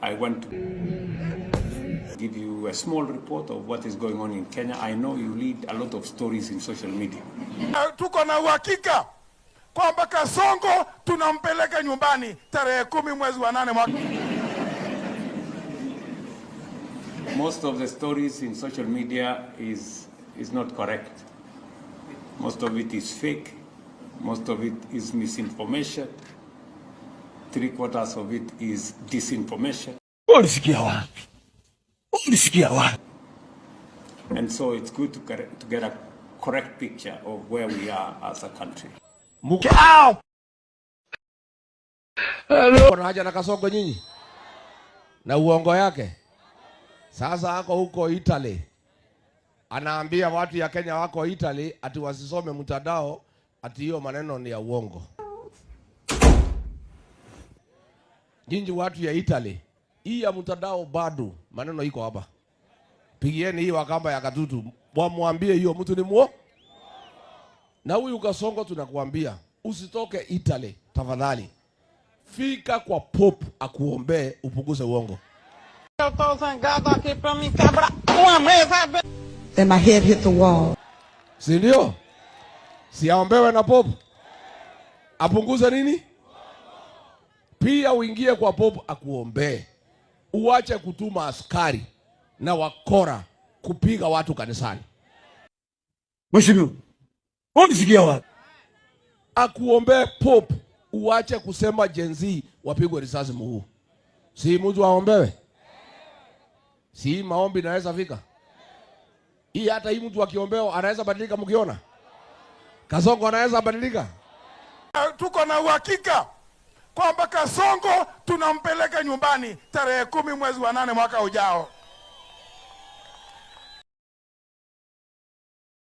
I want to give you a small report of what is going on in Kenya. I know you read a lot of stories in social media. Tuko na uhakika kwamba Kasongo tunampeleka nyumbani tarehe 10 mwezi wa 8 mwaka. Most of the stories in social media is not correct. Most of it is fake. Most of it is misinformation. 3/4 of it is disinformation. And so it's good to get a correct picture of where we are as a country. Kuna haja na Kasongo nyinyi na uongo yake. Sasa hako huko Italy, anaambia watu ya Kenya wako Italy ati wasisome mtandao, ati hiyo maneno ni ya uongo. Nyinyi watu ya Italy, hii ya mtandao bado maneno iko hapa. Pigieni hii Wakamba ya Katutu, mwambie hiyo mtu ni muo. Na huyu Kasongo tunakuambia usitoke Italy tafadhali. Fika kwa Pope akuombe upunguze uongo. Then my head hit the wall. Si ndio? Si aombewe na Pope apunguze nini? Pia uingie kwa Pope akuombe. Uache kutuma askari na wakora kupiga watu kanisani. Mheshimiwa, unisikia wapi? Akuombe Pope uache kusema Gen Z wapigwe risasi mhuu. Si mtu aombewe? Si maombi naweza fika? Hii hata hii mtu akiombewa anaweza badilika mkiona? Kasongo anaweza badilika? Tuko na uhakika kwamba Kasongo tunampeleka nyumbani tarehe 10 mwezi wa 8 mwaka ujao.